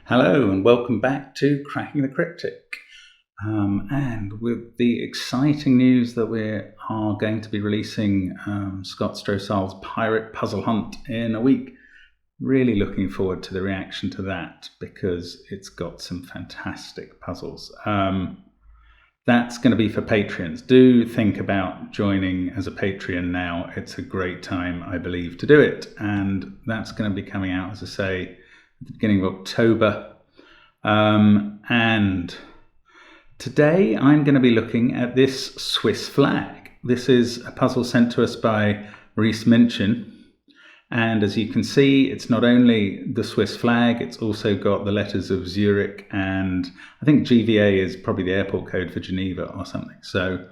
Hello and welcome back to Cracking the Cryptic. And with the exciting news that we are going to be releasing Scott Strossal's Pirate Puzzle Hunt in a week. Really looking forward to the reaction to that because it's got some fantastic puzzles. That's going to be for Patreons. Do think about joining as a Patreon now. It's a great time, I believe, to do it. And that's going to be coming out, as I say, at the beginning of October. And today I'm going to be looking at this Swiss flag. This is a puzzle sent to us by Melvyn Mainini. And as you can see, it's not only the Swiss flag, it's also got the letters of Zurich, and I think GVA is probably the airport code for Geneva or something. So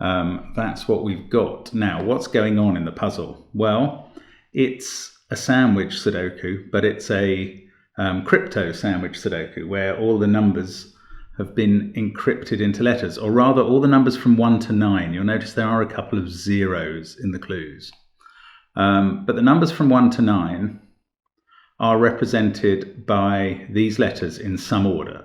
that's what we've got. Now, what's going on in the puzzle? Well, it's a sandwich Sudoku, but it's a crypto sandwich Sudoku, where all the numbers have been encrypted into letters, or rather all the numbers from 1 to 9. You'll notice there are a couple of zeros in the clues. But the numbers from 1 to 9 are represented by these letters in some order.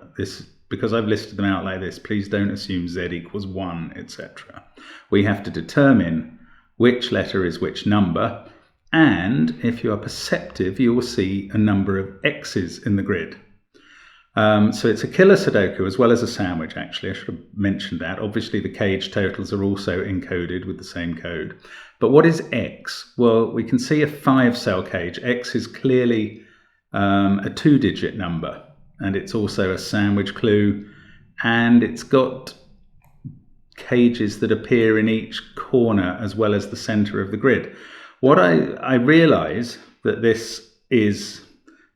Because I've listed them out like this, please don't assume Z equals 1, etc. We have to determine which letter is which number, and if you are perceptive, you will see a number of X's in the grid. So it's a killer Sudoku as well as a sandwich, actually. I should have mentioned that. Obviously, the cage totals are also encoded with the same code. But what is X? Well, we can see a 5-cell cage. X is clearly a 2-digit number, and it's also a sandwich clue, and it's got cages that appear in each corner as well as the center of the grid. What I realize that this is,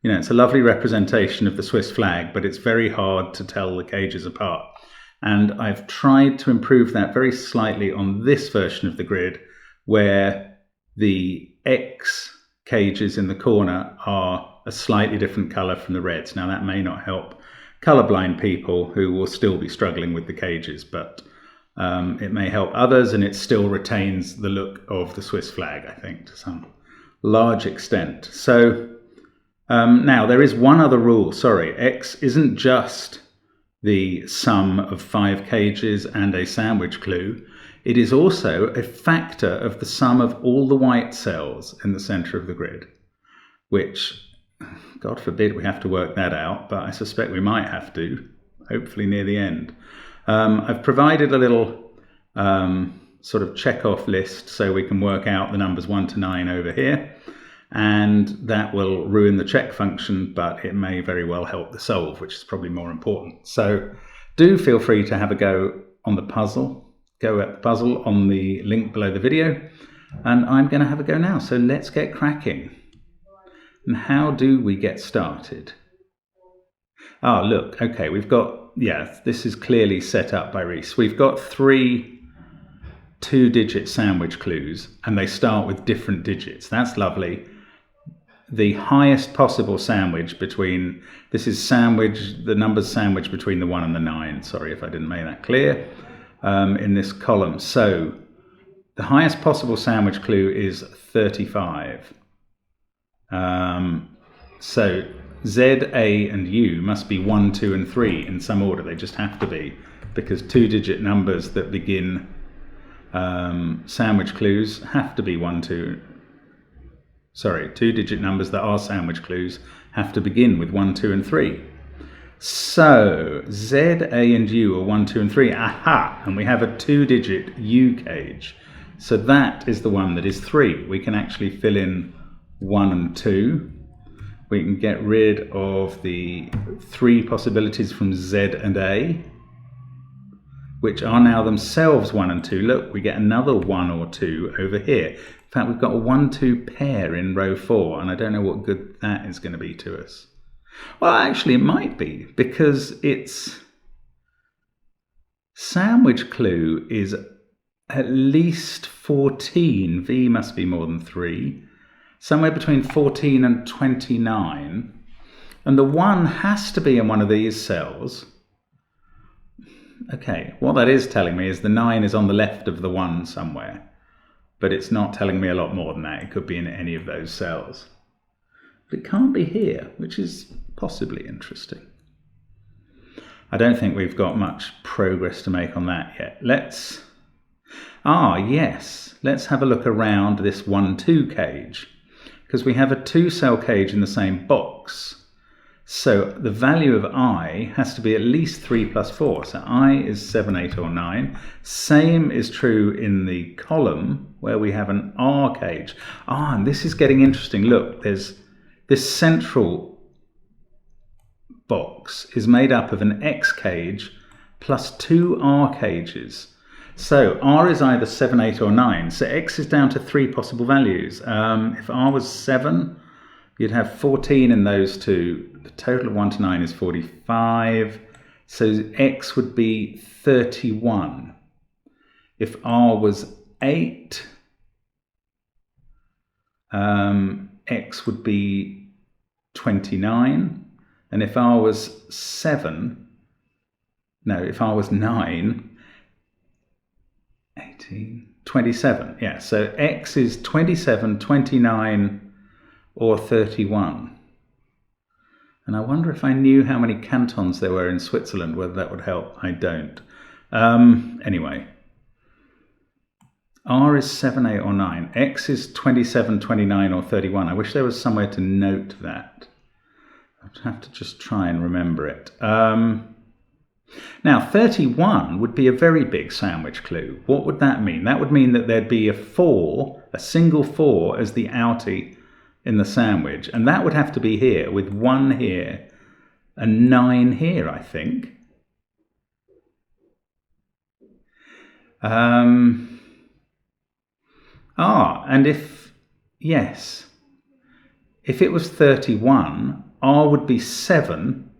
it's a lovely representation of the Swiss flag, but it's very hard to tell the cages apart. And I've tried to improve that very slightly on this version of the grid, where the X cages in the corner are a slightly different color from the reds. Now, that may not help colorblind people who will still be struggling with the cages, but it may help others, and it still retains the look of the Swiss flag, I think, to some large extent. So now, there is one other rule. Sorry, X isn't just the sum of 5 cages and a sandwich clue. It is also a factor of the sum of all the white cells in the center of the grid, which, God forbid we have to work that out, but I suspect we might have to, hopefully near the end. I've provided a little sort of check-off list so we can work out the numbers 1 to 9 over here. And that will ruin the check function, but it may very well help the solve, which is probably more important. So do feel free to have a go on the puzzle. Go at the puzzle on the link below the video. And I'm going to have a go now. So let's get cracking. And how do we get started? Ah, look, okay, we've got, this is clearly set up by Reese. We've got 3 2-digit sandwich clues, and they start with different digits. That's lovely. The highest possible sandwich between, this is the numbers sandwich between the 1 and the 9. Sorry if I didn't make that clear in this column. So the highest possible sandwich clue is 35. So Z, A, and U must be 1, 2, and 3 in some order. They just have to be, because 2-digit numbers that begin sandwich clues have to be 2-digit numbers that are sandwich clues have to begin with 1, 2, and 3. So Z, A, and U are 1, 2, and 3. Aha! And we have a 2-digit U cage. So that is the one that is 3. We can actually fill in 1 and 2. We can get rid of the 3 possibilities from Z and A, which are now themselves 1 and 2. Look, we get another 1 or 2 over here. In fact, we've got a 1-2 pair in row 4, and I don't know what good that is going to be to us. Well, actually, it might be, because it's sandwich clue is at least 14. V must be more than 3. Somewhere between 14 and 29. And the 1 has to be in one of these cells. Okay, what that is telling me is the 9 is on the left of the 1 somewhere. But it's not telling me a lot more than that. It could be in any of those cells. But it can't be here, which is possibly interesting. I don't think we've got much progress to make on that yet. Let's have a look around this 1-2 cage, because we have a 2-cell cage in the same box. So the value of I has to be at least 3 plus 4. So I is 7, 8 or 9. Same is true in the column where we have an R cage. And this is getting interesting. Look, there's this central box is made up of an X cage plus 2 R cages. So R is either 7, 8 or 9. So X is down to 3 possible values. If R was 7, you'd have 14 in those two. The total of 1 to 9 is 45. So X would be 31. If R was 8, X would be 29. And if R was 9, 18, 27. Yeah, so X is 27, 29, or 31. And I wonder if I knew how many cantons there were in Switzerland, whether that would help. I don't. Anyway, R is 7, 8 or 9. X is 27, 29 or 31. I wish there was somewhere to note that. I'd have to just try and remember it. Now, 31 would be a very big sandwich clue. What would that mean? That would mean that there'd be a single 4 as the outie in the sandwich, and that would have to be here, with 1 here and 9 here, I think. And if it was 31, R would be 7.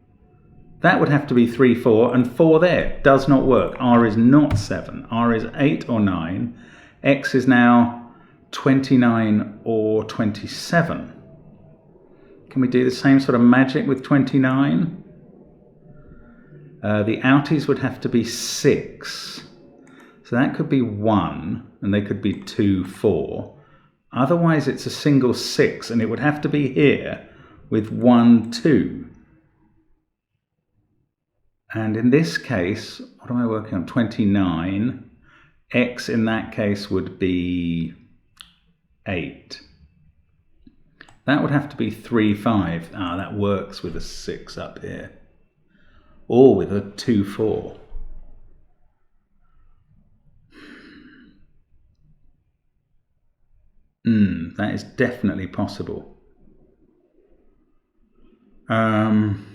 That would have to be 3, 4, and 4 there. Does not work. R is not 7. R is 8 or 9. X is now 29 or 27. Can we do the same sort of magic with 29? The outies would have to be 6. So that could be 1, and they could be 2, 4. Otherwise, it's a single 6, and it would have to be here with 1, 2. And in this case, what am I working on? 29. X in that case would be 8. That would have to be 3, 5. That works with a 6 up here. Or with a 2, 4. That is definitely possible. And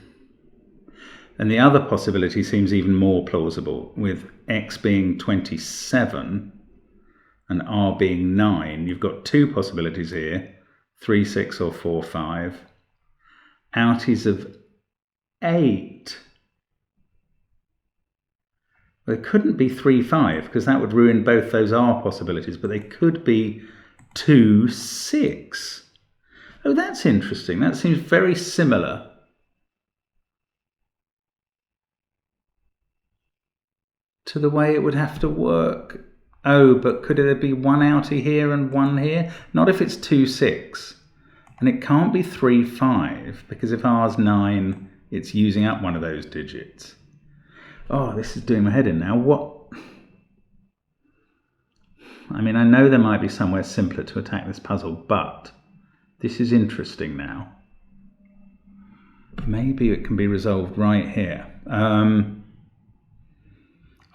the other possibility seems even more plausible, with X being 27 and R being 9. You've got 2 possibilities here, 3, 6 or 4, 5. Outies of 8. Well, it couldn't be 3, 5, because that would ruin both those R possibilities, but they could be 2, 6. Oh, that's interesting. That seems very similar to the way it would have to work. Oh, but could there be 1 outie here and 1 here? Not if it's 2, 6. And it can't be 3, 5, because if R's 9, it's using up one of those digits. Oh, this is doing my head in now. What? I mean, I know there might be somewhere simpler to attack this puzzle, but this is interesting now. Maybe it can be resolved right here.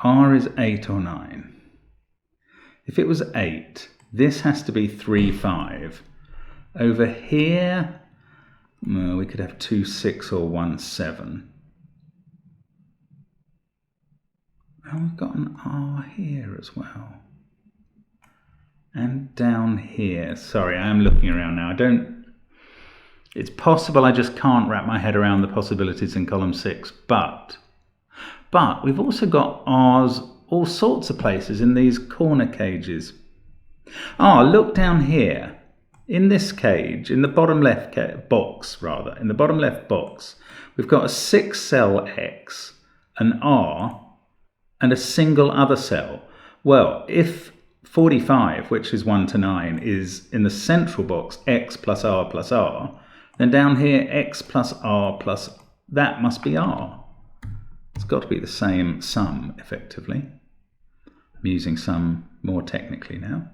R is 8 or 9. If it was 8, this has to be 3, 5. Over here, well, we could have 2, 6 or 1, 7. And we've got an R here as well. And down here. Sorry, I am looking around now. It's possible I just can't wrap my head around the possibilities in column 6, but we've also got R's all sorts of places in these corner cages. Look down here. In this cage, in the bottom left box, we've got a 6-cell X, an R, and a single other cell. Well, if 45, which is 1 to 9, is in the central box X plus R plus R, Then down here, X plus R plus, that must be R. It's got to be the same sum, effectively. I'm using sum more technically now.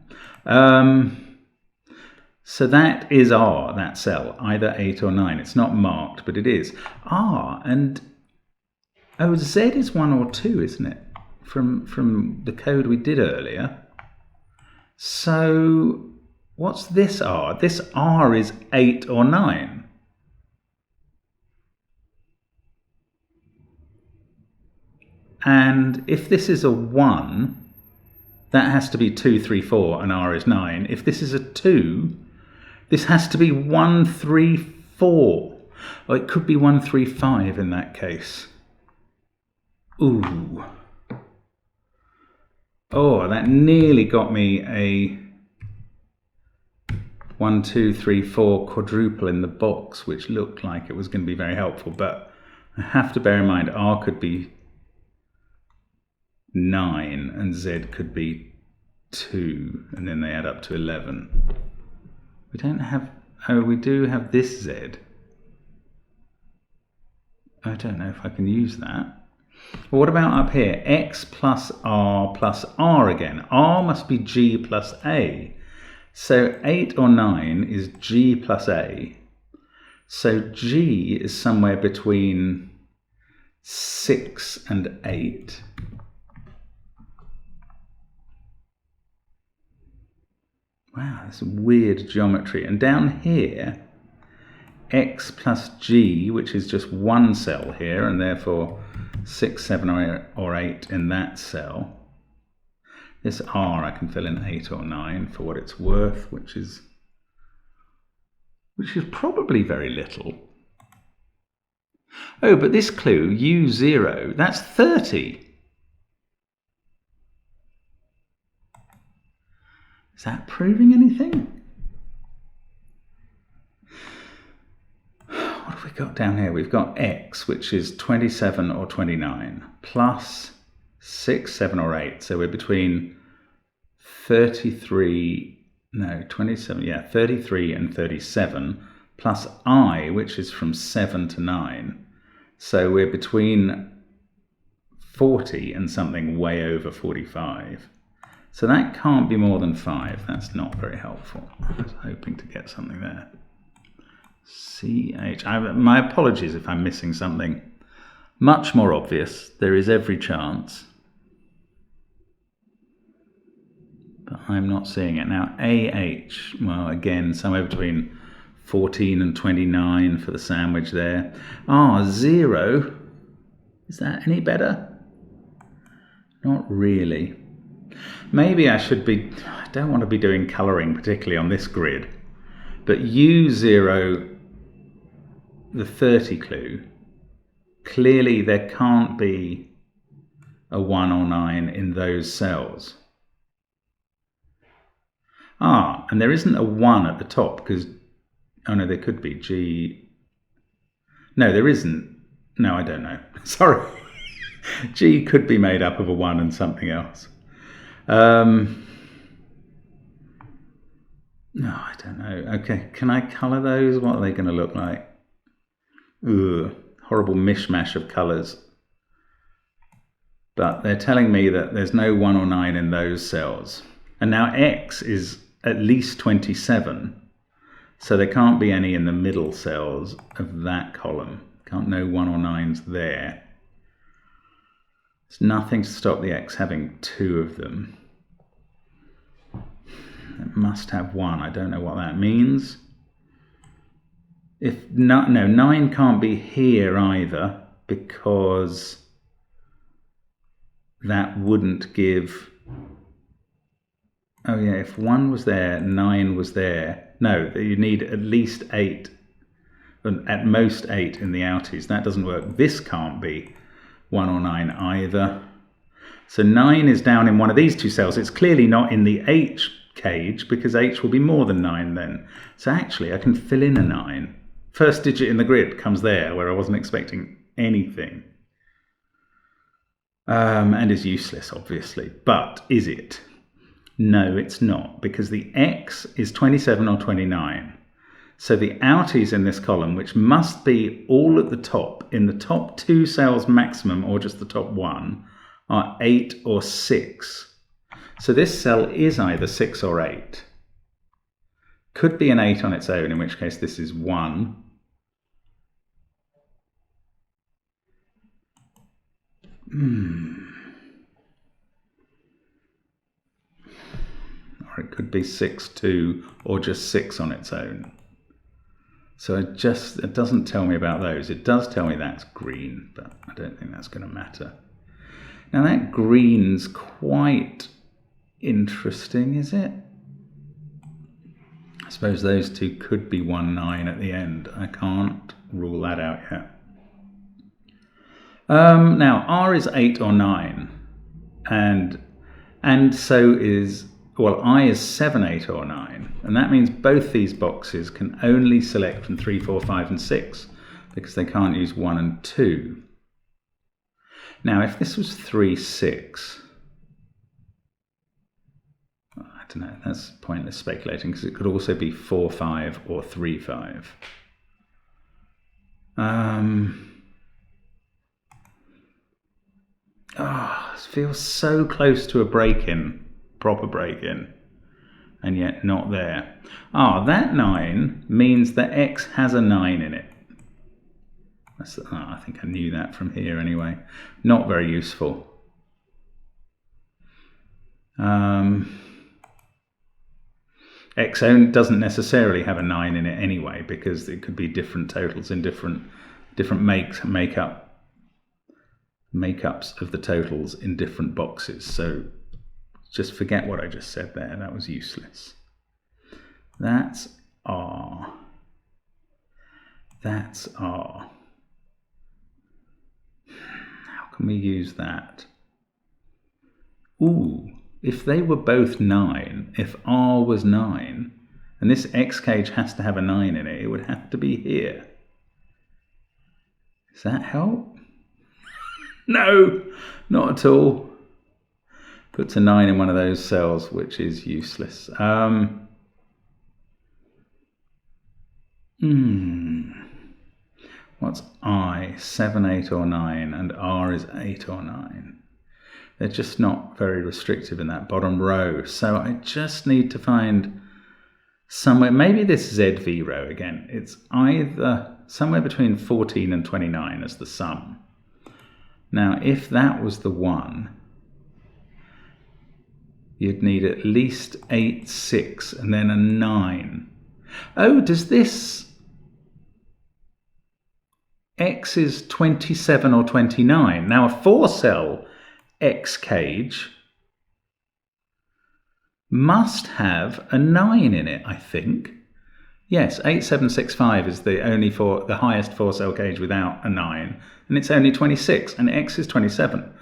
So that is R, that cell, either 8 or 9. It's not marked, but it is. R, and oh, Z is 1 or 2, isn't it? From the code we did earlier. So what's this R? This R is 8 or 9. And if this is a 1, that has to be 2, 3, 4, and R is 9. If this is a 2, this has to be 1, 3, 4. Or it could be 1, 3, 5 in that case. Ooh. Oh, that nearly got me a 1, 2, 3, 4 quadruple in the box, which looked like it was going to be very helpful. But I have to bear in mind R could be 9 and Z could be 2, and then they add up to 11. We don't have, oh, we do have this Z. I don't know if I can use that. Well, what about up here? X plus R again. R must be G plus A. So 8 or 9 is G plus A. So G is somewhere between 6 and 8. Wow, that's weird geometry. And down here, X plus G, which is just one cell here, and therefore 6, 7, or 8 in that cell. This R I can fill in 8 or 9 for what it's worth, which is probably very little. Oh, but this clue, U0, that's 30. Is that proving anything? What have we got down here? We've got X, which is 27 or 29, plus 6, 7, or 8. So we're between 33 and 37, plus I, which is from 7 to 9. So we're between 40 and something way over 45. So that can't be more than 5. That's not very helpful. I was hoping to get something there. CH. My apologies if I'm missing something much more obvious. There is every chance. But I'm not seeing it. Now, AH. Well, again, somewhere between 14 and 29 for the sandwich there. R0. Is that any better? Not really. Maybe I should be, I don't want to be doing colouring particularly on this grid, but U0, the 30 clue, clearly there can't be a 1 or 9 in those cells. Ah, and there isn't a 1 at the top because, oh no, there could be G. No, there isn't. No, I don't know. Sorry. G could be made up of a 1 and something else. No, I don't know. Okay, can I colour those? What are they going to look like? Ugh, horrible mishmash of colours. But they're telling me that there's no 1 or 9 in those cells. And now X is at least 27. So there can't be any in the middle cells of that column. Can't no 1 or 9s there. There's nothing to stop the X having 2 of them. It must have 1. I don't know what that means. If no, 9 can't be here either because that wouldn't give. Oh yeah, if 1 was there, 9 was there. No, you need at least 8, at most 8 in the outies. That doesn't work. This can't be 1 or 9 either. So 9 is down in one of these 2 cells. It's clearly not in the H cage because H will be more than 9 then. So actually I can fill in a 9. First digit in the grid comes there where I wasn't expecting anything. And is useless obviously. But is it? No, it's not, because the X is 27 or 29. So the outies in this column, which must be all at the top, in the top 2 cells maximum, or just the top 1, are 8 or 6. So this cell is either 6 or 8. Could be an 8 on its own, in which case this is 1. Or it could be 6, 2, or just 6 on its own. So it doesn't tell me about those. It does tell me that's green, but I don't think that's going to matter. Now that green's quite interesting, is it? I suppose those two could be 1, 9 at the end. I can't rule that out yet. Now R is 8 or 9, and so is, well, I is 7, 8 or 9, and that means both these boxes can only select from 3, 4, 5 and 6 because they can't use 1 and 2. Now if this was 3, 6, I don't know, that's pointless speculating because it could also be 4, 5 or 3, 5. This feels so close to a break-in, proper break-in, and yet not there. That 9 means that X has a 9 in it. I think I knew that from here anyway. Not very useful. X doesn't necessarily have a 9 in it anyway, because it could be different totals in different makeups of the totals in different boxes. So just forget what I just said there. That was useless. That's R. That's R. How can we use that? If they were both 9, if R was 9, and this X cage has to have a 9 in it, it would have to be here. Does that help? No, not at all. Puts a 9 in one of those cells, which is useless. What's I? 7, 8 or 9, and R is 8 or 9. They're just not very restrictive in that bottom row. So I just need to find somewhere, maybe this ZV row again. It's either somewhere between 14 and 29 as the sum. Now, if that was the 1, you'd need at least 8, 6, and then a 9. Does this... X is 27 or 29. Now, a 4-cell X cage must have a 9 in it, I think. Yes, 8765 is the highest 4-cell cage without a 9, and it's only 26, and X is 27.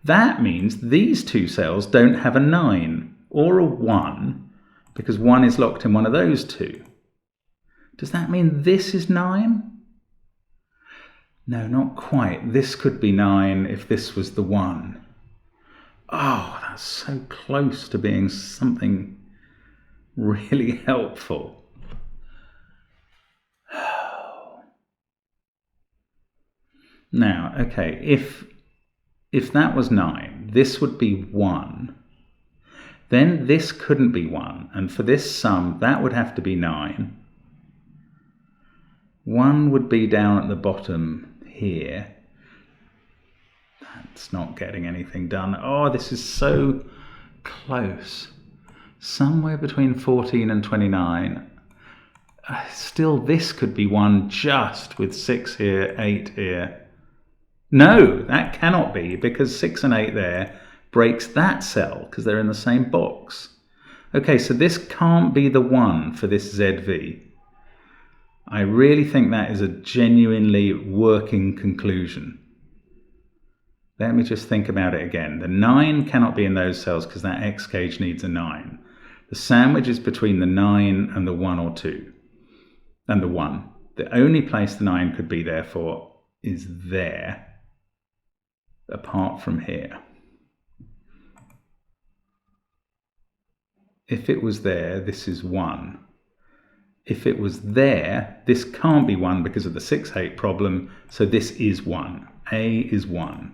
That means these 2 cells don't have a 9 or a 1, because 1 is locked in one of those 2. Does that mean this is 9? No, not quite. This could be 9 if this was the 1. That's so close to being something really helpful. Now, okay, if that was 9, this would be 1. Then this couldn't be 1, and for this sum, that would have to be 9. 1 would be down at the bottom here. That's not getting anything done. This is so close. Somewhere between 14 and 29. Still, this could be 1 just with 6 here, 8 here. No, that cannot be, because 6 and 8 there breaks that cell, because they're in the same box. Okay, so this can't be the 1 for this ZV. I really think that is a genuinely working conclusion. Let me just think about it again. The 9 cannot be in those cells because that X cage needs a 9. The sandwich is between the 9 and the 1 or 2. And the 1. The only place the 9 could be, therefore, is there, apart from here. If it was there, this is 1. if it was there, this can't be 1 because of the 6/8 problem, so this is 1. A is 1.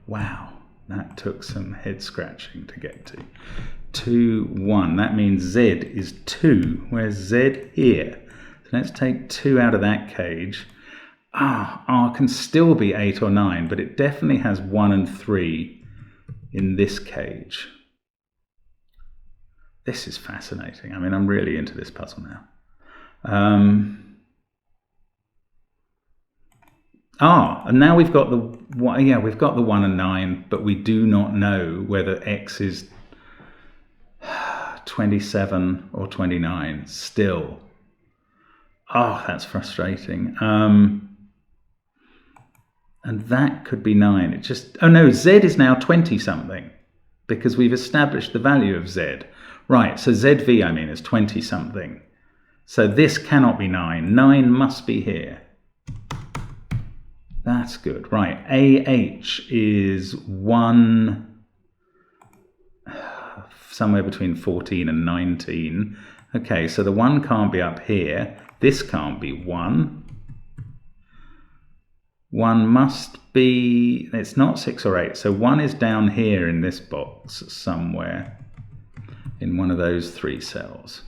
Wow, that took some head scratching to get to. 2, 1, that means Z is 2. Where's Z? Here. So let's take 2 out of that cage. R can still be 8 or 9, but it definitely has 1 and 3 in this cage. This is fascinating. I mean, I'm really into this puzzle now. And now we've got the 1 and 9, but we do not know whether X is 27 or 29 still. That's frustrating. And that could be 9. Z is now 20 something because we've established the value of Z. Right, so ZV, I mean, is 20 something. So this cannot be 9. 9 must be here. That's good. Right, AH is 1, somewhere between 14 and 19. Okay, so the 1 can't be up here. This can't be 1. 1 must be, it's not 6 or 8, so 1 is down here in this box somewhere, in one of those 3 cells.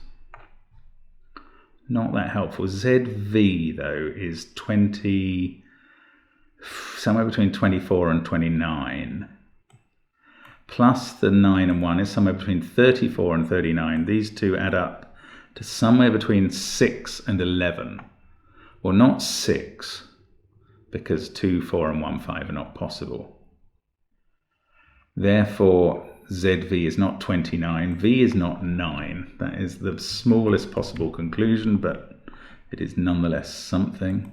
Not that helpful. ZV, though, is 20, somewhere between 24 and 29. Plus the 9 and 1 is somewhere between 34 and 39. These two add up to somewhere between 6 and 11. Well, not 6, because 2, 4 and 1, 5 are not possible. Therefore, ZV is not 29, V is not 9. That is the smallest possible conclusion, but it is nonetheless something.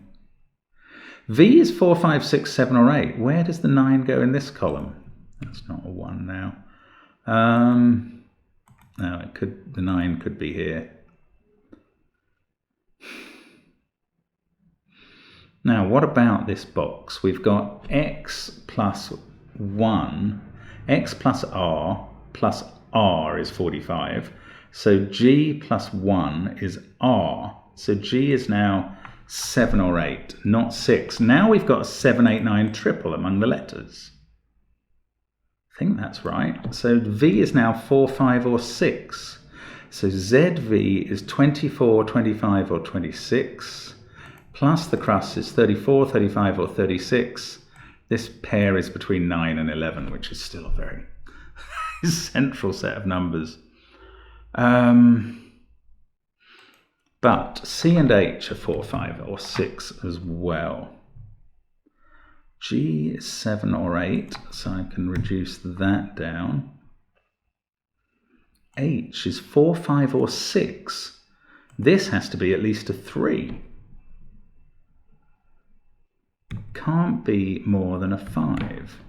V is 4, 5, 6, 7 or 8. Where does the 9 go in this column? That's not a 1 now. No, the 9 could be here. Now, what about this box? We've got X plus 1, X plus R is 45. So G plus 1 is R. So G is now 7 or 8, not 6. Now we've got a 7, 8, 9 triple among the letters. I think that's right. So V is now 4, 5 or 6. So ZV is 24, 25 or 26. Plus the crust is 34, 35 or 36. This pair is between 9 and 11, which is still a very central set of numbers. But C and H are 4, 5 or 6 as well. G is 7 or 8, so I can reduce that down. H is 4, 5 or 6. This has to be at least a 3. Can't be more than a 5.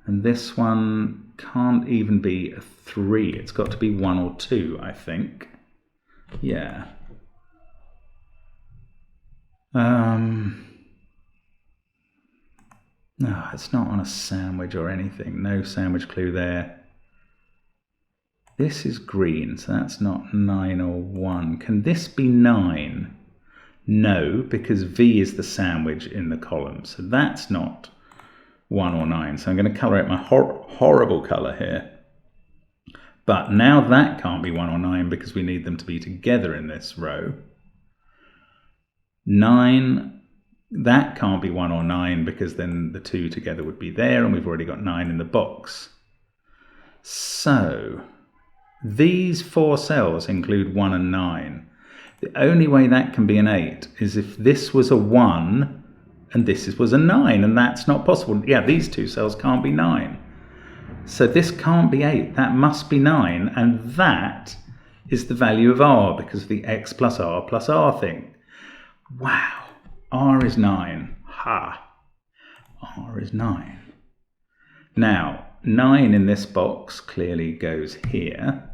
And this one can't even be a 3. It's got to be 1 or 2, I think. Yeah. No, it's not on a sandwich or anything. No sandwich clue there. This is green, so that's not 9 or 1. Can this be 9? No, because V is the sandwich in the column, so that's not 1 or 9. So I'm going to colour it my horrible colour here. But now that can't be 1 or 9 because we need them to be together in this row. 9, that can't be 1 or 9 because then the 2 together would be there and we've already got 9 in the box. So these 4 cells include 1 and 9. The only way that can be an 8 is if this was a 1 and this was a 9, and that's not possible. Yeah, these 2 cells can't be 9. So this can't be 8, that must be 9, and that is the value of R because of the X plus R thing. Wow, R is 9. Ha! R is 9. Now, 9 in this box clearly goes here.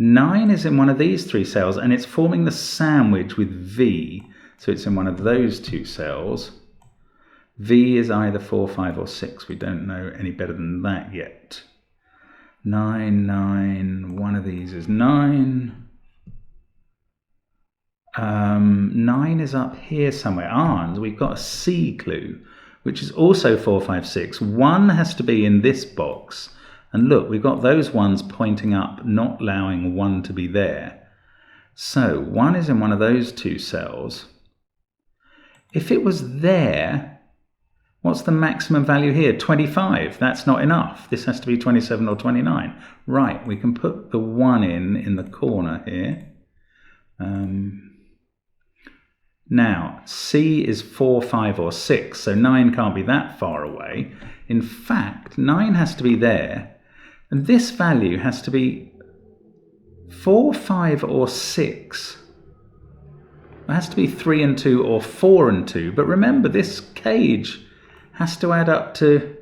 9 is in one of these 3 cells, and it's forming the sandwich with V, so it's in one of those 2 cells. V is either 4, 5 or 6. We don't know any better than that yet. 9, 9, one of these is 9. 9 is up here somewhere. And we've got a C clue, which is also 4, 5, 6. 1 has to be in this box. And look, we've got those ones pointing up, not allowing 1 to be there. So 1 is in one of those two cells. If it was there, what's the maximum value here? 25. That's not enough. This has to be 27 or 29. Right, we can put the 1 in the corner here. Now, C is 4, 5, or 6, so 9 can't be that far away. In fact, 9 has to be there, and this value has to be 4, 5, or 6. It has to be 3 and 2 or 4 and 2, but remember, this cage has to add up to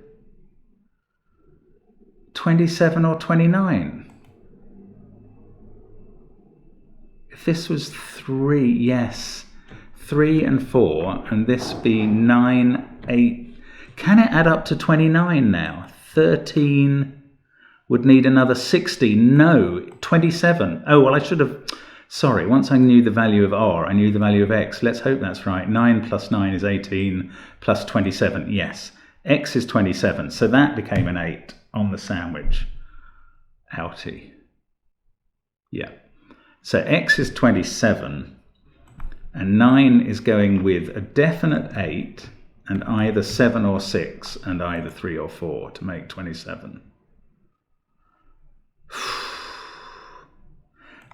27 or 29. If this was 3, yes, 3 and 4, and this be 9, 8. Can it add up to 29 now? 13 would need another 60. No, 27. Oh, well, I should have... Sorry, once I knew the value of R, I knew the value of X. Let's hope that's right. 9 plus 9 is 18 plus 27. Yes, X is 27. So that became an 8 on the sandwich. Outie. Yeah. So X is 27. And 9 is going with a definite 8 and either 7 or 6 and either 3 or 4 to make 27.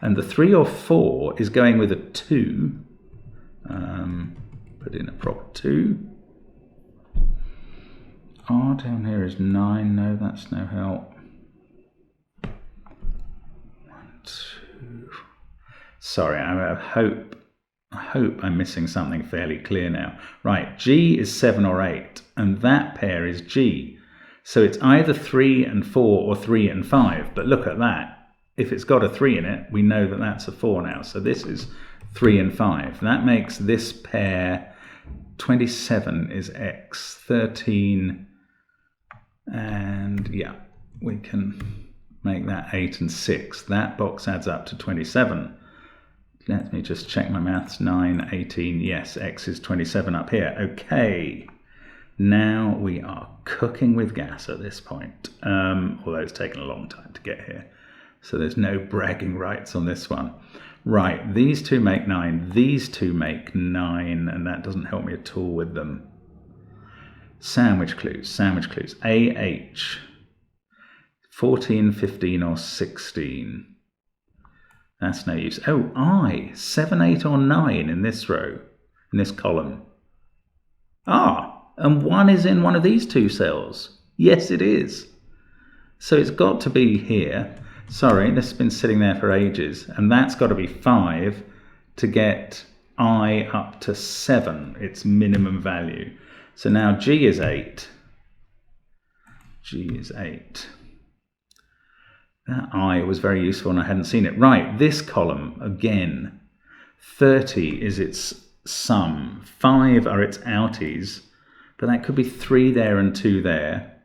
And the 3 or 4 is going with a 2. Put in a proper 2. R down here is 9. No, that's no help. 1, 2. Sorry, I hope I'm missing something fairly clear now. Right, G is 7 or 8, and that pair is G. So it's either 3 and 4 or 3 and 5. But look at that. If it's got a 3 in it, we know that that's a 4 now. So this is 3 and 5. That makes this pair 27 is X, 13, and yeah, we can make that 8 and 6. That box adds up to 27. Let me just check my maths. 9, 18, yes, X is 27 up here. Okay, now we are cooking with gas at this point, although it's taken a long time to get here. So there's no bragging rights on this one. Right, these two make 9, these two make 9, and that doesn't help me at all with them. Sandwich clues, AH, 14, 15, or 16. That's no use. Oh, I, 7, 8, or 9 in this row, in this column. Ah, and 1 is in one of these two cells. Yes, it is. So it's got to be here. Sorry, this has been sitting there for ages, and that's got to be 5 to get I up to 7, its minimum value. So now G is 8. G is 8. That I was very useful and I hadn't seen it. Right, this column, again, 30 is its sum. 5 are its outies, but that could be 3 there and 2 there,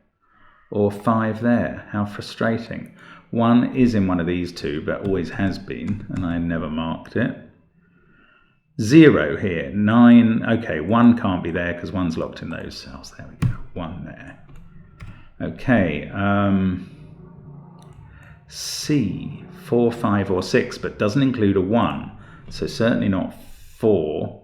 or 5 there. How frustrating. 1 is in one of these two, but always has been, and I never marked it. 0 here, 9, okay, 1 can't be there because 1's locked in those cells. There we go, 1 there. Okay, C, 4, 5, or 6, but doesn't include a 1, so certainly not 4.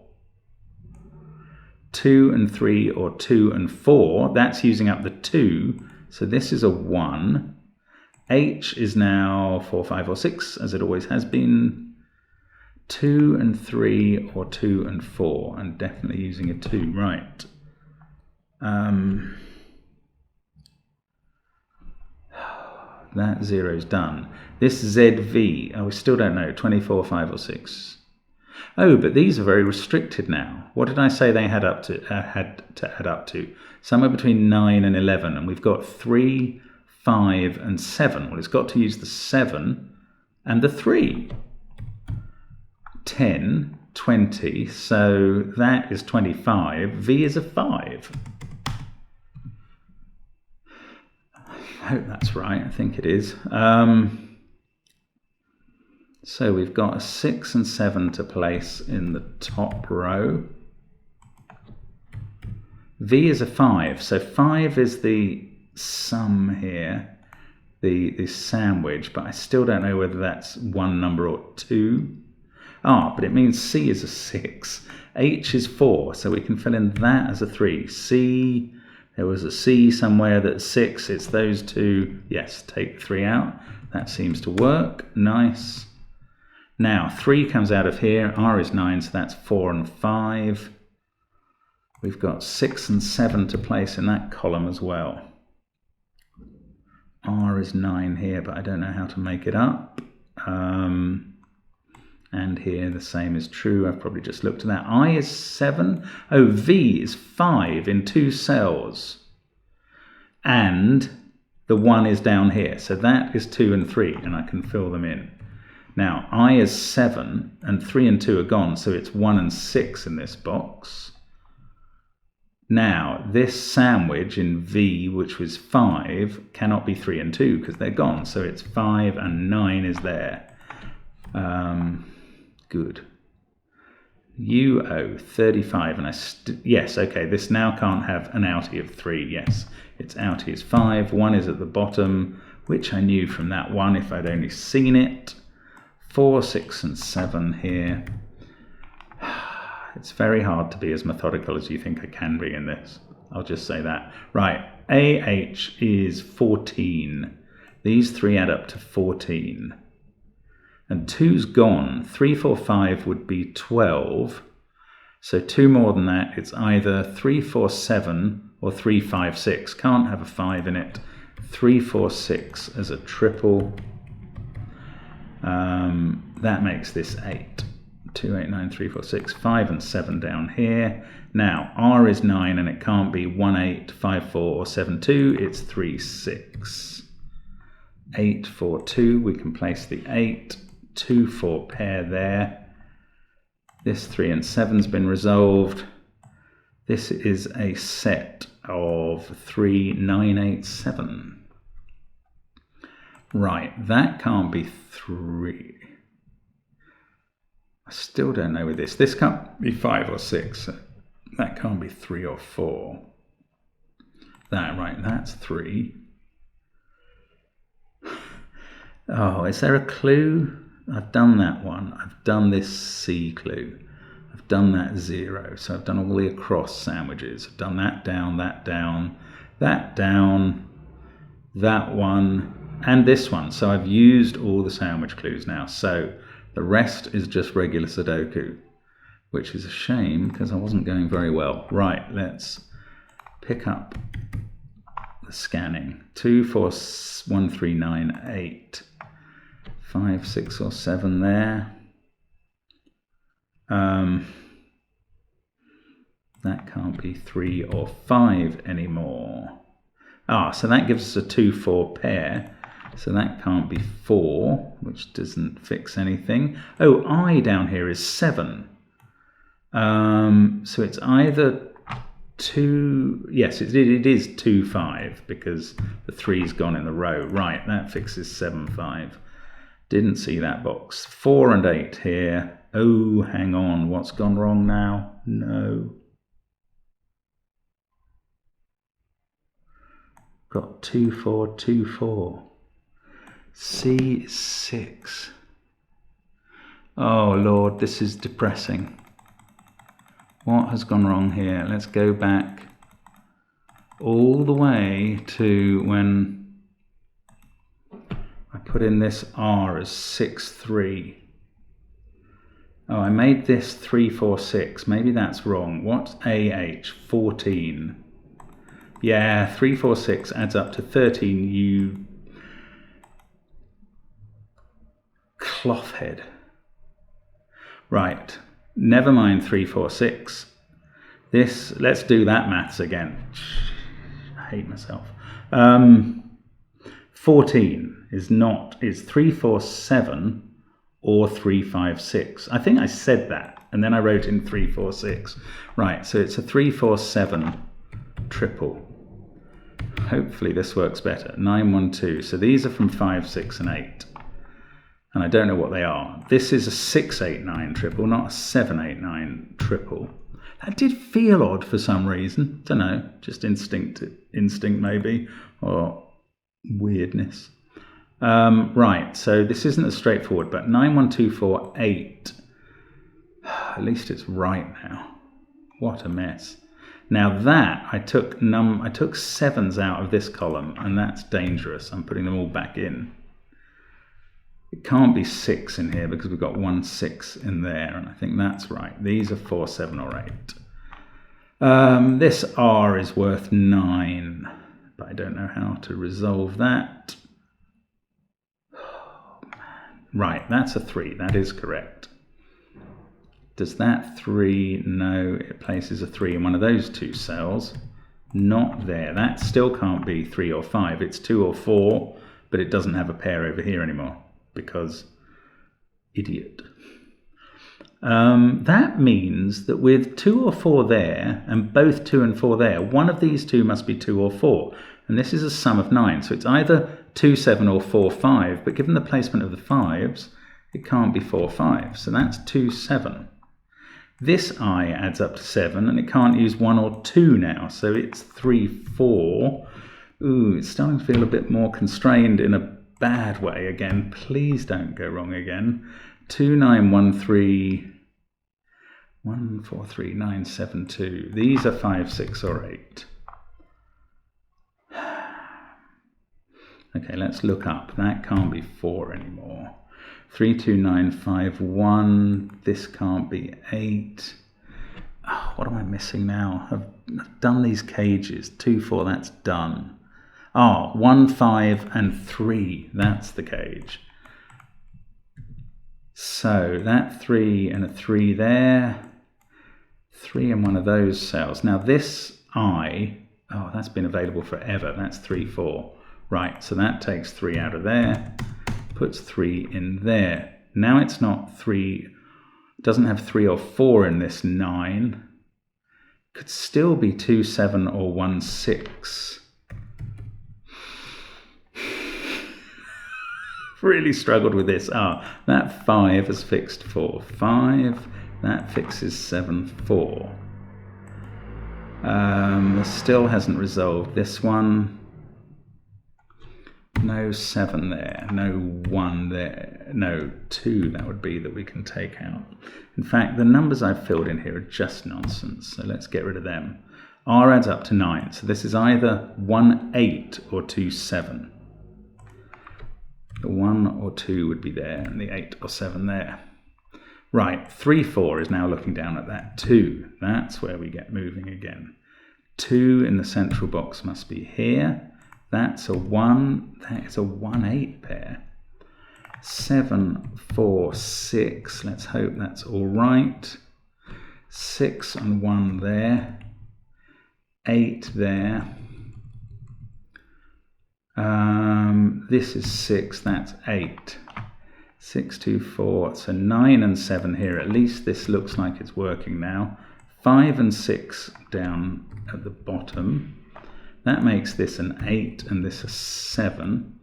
2 and 3, or 2 and 4, that's using up the 2, so this is a 1. H is now 4, 5, or 6, as it always has been. 2 and 3, or 2 and 4, and definitely using a 2, right. That 0's done. This ZV, we still don't know, 24, 5, or 6. Oh, but these are very restricted now. What did I say they had to add up to? Somewhere between 9 and 11, and we've got 3, 5, and 7. Well, it's got to use the 7 and the 3. 10, 20, so that is 25. V is a 5. I hope that's right. I think it is. So we've got a 6 and 7 to place in the top row. V is a 5, so 5 is the sum here, the sandwich, but I still don't know whether that's one number or two. But it means C is a 6. H is 4, so we can fill in that as a 3. C, there was a C somewhere that's 6, it's those two. Yes, take 3 out. That seems to work. Nice. Now, 3 comes out of here. R is 9, so that's 4 and 5. We've got 6 and 7 to place in that column as well. R is 9 here, but I don't know how to make it up. And here the same is true. I've probably just looked at that. I is 7. Oh, V is 5 in 2 cells. And the 1 is down here. So that is 2 and 3, and I can fill them in. Now, I is 7, and 3 and 2 are gone, so it's 1 and 6 in this box. Now, this sandwich in V, which was 5, cannot be 3 and 2 because they're gone. So it's 5 and 9 is there. Good. UO 35, and yes, okay, this now can't have an outie of 3. Yes, its outie is 5. 1 is at the bottom, which I knew from that one if I'd only seen it. 4, 6, and 7 here. It's very hard to be as methodical as you think I can be in this. I'll just say that. Right, AH is 14. These 3 add up to 14. And 2's gone. 3, 4, 5 would be 12. So 2 more than that, it's either 3, 4, 7 or 3, 5, 6. Can't have a 5 in it. 3, 4, 6 as a triple. That makes this 8. 2, 8, 9, 3, 4, 6, 5 and 7 down here. Now, R is 9 and it can't be 1, 8, 5, 4 or 7, 2. It's 3, 6. 8, 4, 2. We can place the 8. 2, 4 pair there. This 3 and 7's been resolved. This is a set of 3, 9, 8, 7. Right, that can't be 3. I still don't know with this. This can't be 5 or 6. That can't be 3 or 4. That, right, that's 3. Oh, is there a clue? I've done that one. I've done this C clue. I've done that 0. So I've done all the across sandwiches. I've done that down, that down, that down, that one, and this one. So I've used all the sandwich clues now. So the rest is just regular Sudoku, which is a shame because I wasn't going very well. Right, let's pick up the scanning. 2, 4, 1, 3, 9, 8. 5, 6 or 7 there. That can't be 3 or 5 anymore. So that gives us a 2, 4 pair. So that can't be 4, which doesn't fix anything. Oh, I down here is 7. So it's either 2, yes, it is 2, 5 because the 3's gone in the row. Right, that fixes 7, 5. Didn't see that box. 4 and 8 here. Oh, hang on. What's gone wrong now? No. Got 2, 4, 2, 4. C is 6. Oh, Lord, this is depressing. What has gone wrong here? Let's go back all the way to when I put in this R as 6, 3. Oh, I made this 3, 4, 6. Maybe that's wrong. What's AH? 14. Yeah, 3, 4, 6 adds up to 13. You cloth head. Right. Never mind 3, 4, 6. Let's do that maths again. I hate myself. 14 is 3, 4, 7 or 3, 5, 6. I think I said that and then I wrote in 3, 4, 6. Right, so it's a 3, 4, 7 triple. Hopefully this works better. 9, 1, 2. So these are from 5, 6 and 8. and I don't know what they are. This is a 689 triple, not a 789 triple. That did feel odd for some reason. Don't know, just instinct maybe, or weirdness. Right, so this isn't as straightforward, but 91248. At least it's right now. What a mess. Now that I took sevens out of this column, and that's dangerous. I'm putting them all back in. It can't be 6 in here because we've got 1 6 in there, and I think that's right. These are 4, 7, or 8. This R is worth 9, but I don't know how to resolve that. Oh, man. Right, that's a 3. That is correct. Does that 3? No, it places a 3 in one of those 2 cells. Not there. That still can't be 3 or 5. It's 2 or 4, but it doesn't have a pair over here anymore because idiot. That means that with 2 or 4 there and both 2 and 4 there, one of these 2 must be 2 or 4. And this is a sum of 9. So it's either 2, 7 or 4, 5. But given the placement of the 5s, it can't be 4, 5. So that's 2, 7. This I adds up to 7, and it can't use 1 or 2 now, so it's 3, 4. Ooh, it's starting to feel a bit more constrained in a bad way again. Please don't go wrong again. 2, 9, 1, 3, 1, 4, 3, 9, 7, 2. These are 5, 6, or 8. Okay, let's look up. That can't be 4 anymore. 3, 2, 9, 5, 1. This can't be 8. Oh, what am I missing now? I've done these cages. 2, 4, that's done. Oh, 1, 5, and 3. That's the cage. So that 3 and a 3 there. 3 in one of those cells. Now this I, oh, that's been available forever. That's 3, 4. Right, so that takes 3 out of there. Puts 3 in there. Now it's not 3, doesn't have 3 or 4 in this 9. Could still be 2, 7 or 1, 6. Really struggled with this. That 5 has fixed 4, 5. That fixes 7, 4. Still hasn't resolved this one. No 7 there, no 1 there, no 2 that would be that we can take out. In fact, the numbers I've filled in here are just nonsense, so let's get rid of them. R adds up to 9, so this is either 1, 8 or 2, 7. The 1 or 2 would be there, and the 8 or 7 there. Right, 3, 4 is now looking down at that 2. That's where we get moving again. 2 in the central box must be here. That's a 1, that is a 1, 8 pair. 7, 4, 6, let's hope that's all right. 6 and 1 there. 8 there. This is 6, that's 8. 6, 2, 4, so 9 and 7 here. At least this looks like it's working now. 5 and 6 down at the bottom. That makes this an 8 and this a 7.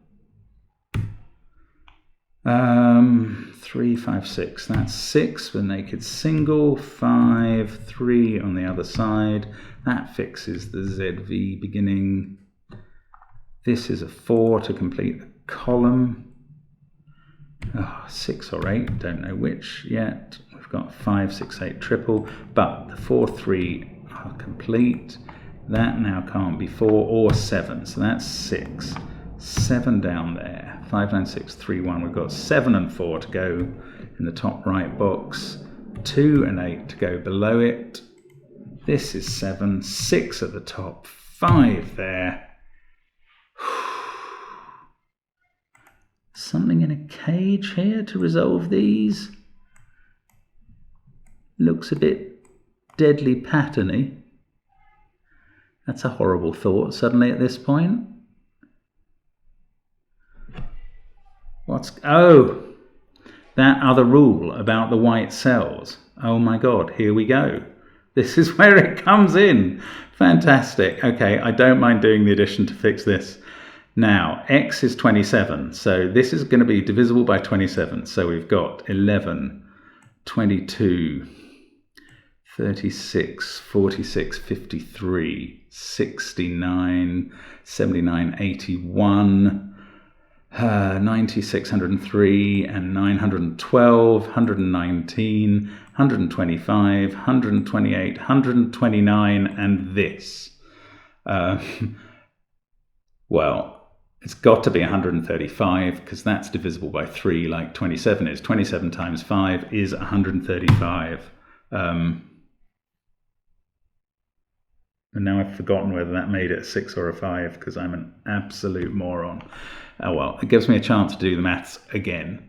3, 5, 6. That's 6 with naked single. 5, 3 on the other side. That fixes the ZV beginning. This is a 4 to complete the column. 6 or 8, don't know which yet. We've got 5, 6, 8 triple, but the 4, 3 are complete. That now can't be 4 or 7, so that's 6. 7 down there. 5, 9, 6, 3, 1. We've got 7 and 4 to go in the top right box. 2 and 8 to go below it. This is 7. 6 at the top. 5 there. Something in a cage here to resolve these. Looks a bit deadly patterny. That's a horrible thought suddenly at this point. Oh, that other rule about the white cells. Oh my God, here we go. This is where it comes in. Fantastic. Okay, I don't mind doing the addition to fix this. Now, x is 27, so this is going to be divisible by 27. So we've got 11, 22, 36, 46, 53, 69, 79, 81, 90, 603, and 912, 119, 125, 128, 129, and this. Well, it's got to be 135 because that's divisible by 3 like 27 is. 27 times 5 is 135. And now I've forgotten whether that made it a 6 or a 5 because I'm an absolute moron. Oh well, it gives me a chance to do the maths again.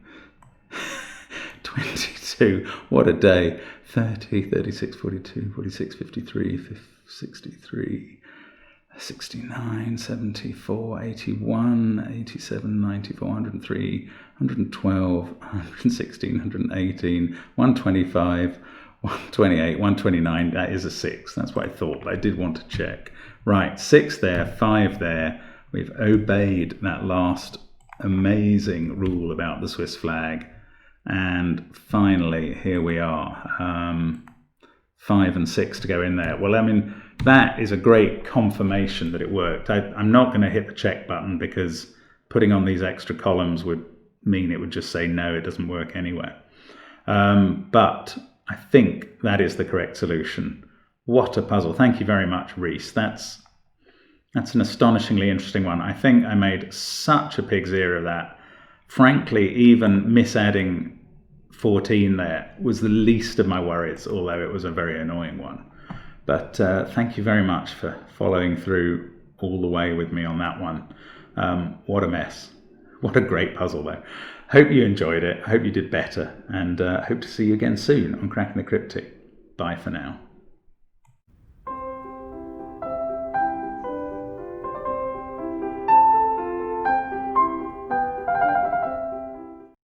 22, what a day. 30, 36, 42, 46, 53, 63, 69, 74, 81, 87, 94, 103, 112, 116, 118, 125, 128, 129. That is a 6. That's what I thought, but I did want to check. Right, 6 there, 5 there. We've obeyed that last amazing rule about the Swiss flag. And finally, here we are. 5 and 6 to go in there. Well, I mean, that is a great confirmation that it worked. I'm not going to hit the check button because putting on these extra columns would mean it would just say, no, it doesn't work anywhere. But I think that is the correct solution. What a puzzle. Thank you very much, Reese. That's an astonishingly interesting one. I think I made such a pig's ear of that. Frankly, even misadding 14 there was the least of my worries, although it was a very annoying one. But thank you very much for following through all the way with me on that one. What a mess. What a great puzzle, though. Hope you enjoyed it. Hope you did better. And hope to see you again soon on Cracking the Cryptic. Bye for now.